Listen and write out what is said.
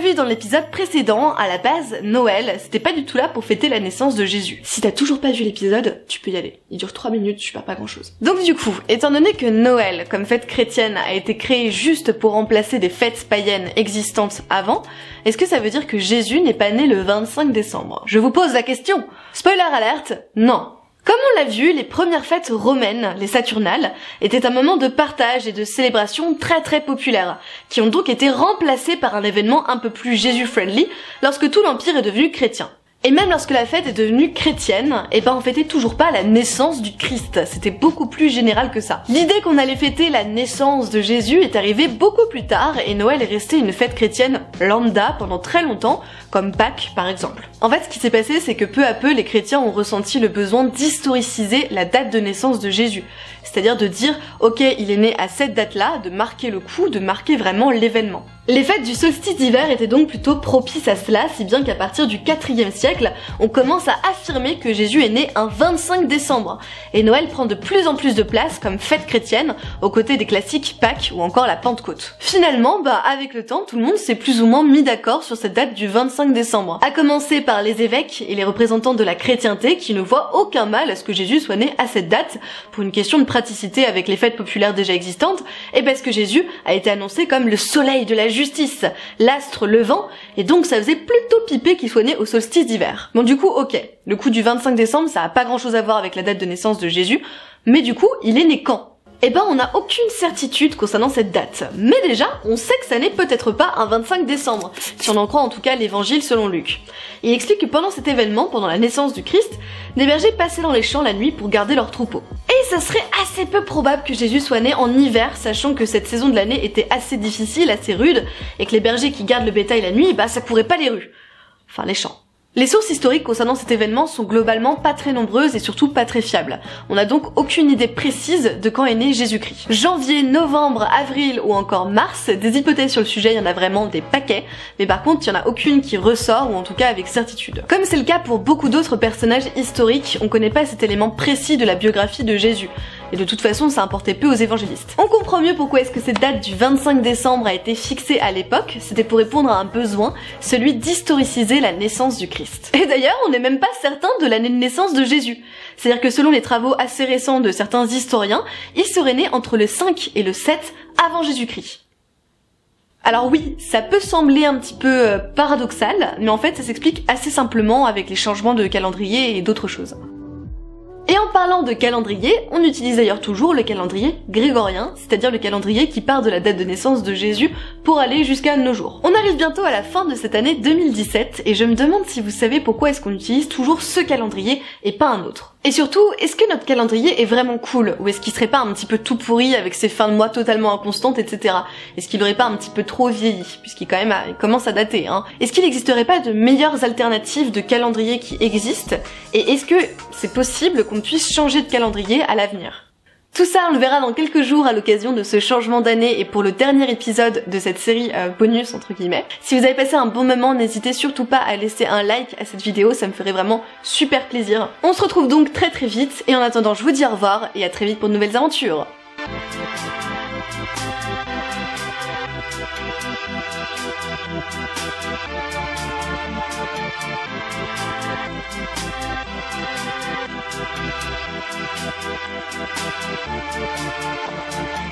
vu dans l'épisode précédent, à la base, Noël, c'était pas du tout là pour fêter la naissance de Jésus. Si t'as toujours pas vu l'épisode, tu peux y aller. Il dure 3 minutes, tu perds pas grand chose. Donc du coup, étant donné que Noël, comme fête chrétienne, a été créé juste pour remplacer des fêtes païennes existantes avant, est-ce que ça veut dire que Jésus n'est pas né le 25 décembre? Je vous pose la question. Spoiler alerte, non. Comme on l'a vu, les premières fêtes romaines, les Saturnales, étaient un moment de partage et de célébration très populaires, qui ont donc été remplacés par un événement un peu plus Jésus-friendly lorsque tout l'Empire est devenu chrétien. Et même lorsque la fête est devenue chrétienne, on fêtait toujours pas la naissance du Christ, c'était beaucoup plus général que ça. L'idée qu'on allait fêter la naissance de Jésus est arrivée beaucoup plus tard et Noël est resté une fête chrétienne lambda pendant très longtemps, comme Pâques par exemple. En fait, ce qui s'est passé, c'est que peu à peu, les chrétiens ont ressenti le besoin d'historiciser la date de naissance de Jésus. C'est-à-dire de dire, ok, il est né à cette date-là, de marquer le coup, de marquer vraiment l'événement. Les fêtes du solstice d'hiver étaient donc plutôt propices à cela, si bien qu'à partir du IVe siècle, on commence à affirmer que Jésus est né un 25 décembre. Et Noël prend de plus en plus de place comme fête chrétienne, aux côtés des classiques Pâques ou encore la Pentecôte. Finalement, avec le temps, tout le monde s'est plus ou moins mis d'accord sur cette date du 25 décembre. À commencer par les évêques et les représentants de la chrétienté qui ne voient aucun mal à ce que Jésus soit né à cette date, pour une question de praticité avec les fêtes populaires déjà existantes, et parce que Jésus a été annoncé comme le soleil de la justice, l'astre levant, et donc ça faisait plutôt piper qu'il soit né au solstice d'hiver. Bon du coup, ok, le coup du 25 décembre, ça a pas grand chose à voir avec la date de naissance de Jésus, mais du coup, il est né quand ? On n'a aucune certitude concernant cette date. Mais déjà, on sait que ça n'est peut-être pas un 25 décembre, si on en croit en tout cas l'évangile selon Luc. Il explique que pendant cet événement, pendant la naissance du Christ, des bergers passaient dans les champs la nuit pour garder leurs troupeaux. Et ça serait assez peu probable que Jésus soit né en hiver, sachant que cette saison de l'année était assez difficile, assez rude, et que les bergers qui gardent le bétail la nuit, ça courait pas les rues. Enfin, les champs. Les sources historiques concernant cet événement sont globalement pas très nombreuses et surtout pas très fiables. On n'a donc aucune idée précise de quand est né Jésus-Christ. Janvier, novembre, avril ou encore mars, des hypothèses sur le sujet, il y en a vraiment des paquets, mais par contre il y en a aucune qui ressort, ou en tout cas avec certitude. Comme c'est le cas pour beaucoup d'autres personnages historiques, on connaît pas cet élément précis de la biographie de Jésus. Et de toute façon, ça importait peu aux évangélistes. On comprend mieux pourquoi est-ce que cette date du 25 décembre a été fixée à l'époque, c'était pour répondre à un besoin, celui d'historiciser la naissance du Christ. Et d'ailleurs, on n'est même pas certain de l'année de naissance de Jésus. C'est-à-dire que selon les travaux assez récents de certains historiens, il serait né entre le 5 et le 7 avant Jésus-Christ. Alors oui, ça peut sembler un petit peu paradoxal, mais en fait ça s'explique assez simplement avec les changements de calendrier et d'autres choses. Et en parlant de calendrier, on utilise d'ailleurs toujours le calendrier grégorien, c'est-à-dire le calendrier qui part de la date de naissance de Jésus pour aller jusqu'à nos jours. On arrive bientôt à la fin de cette année 2017 et je me demande si vous savez pourquoi est-ce qu'on utilise toujours ce calendrier et pas un autre. Et surtout, est-ce que notre calendrier est vraiment cool ou est-ce qu'il serait pas un petit peu tout pourri avec ses fins de mois totalement inconstantes, etc. Est-ce qu'il aurait pas un petit peu trop vieilli puisqu'il quand même il commence à dater, hein. Est-ce qu'il n'existerait pas de meilleures alternatives de calendrier qui existent et est-ce que c'est possible qu'on puisse changer de calendrier à l'avenir? Tout ça, on le verra dans quelques jours à l'occasion de ce changement d'année et pour le dernier épisode de cette série bonus entre guillemets. Si vous avez passé un bon moment, n'hésitez surtout pas à laisser un like à cette vidéo, ça me ferait vraiment super plaisir. On se retrouve donc très vite et en attendant, je vous dis au revoir et à très vite pour de nouvelles aventures. Thank you.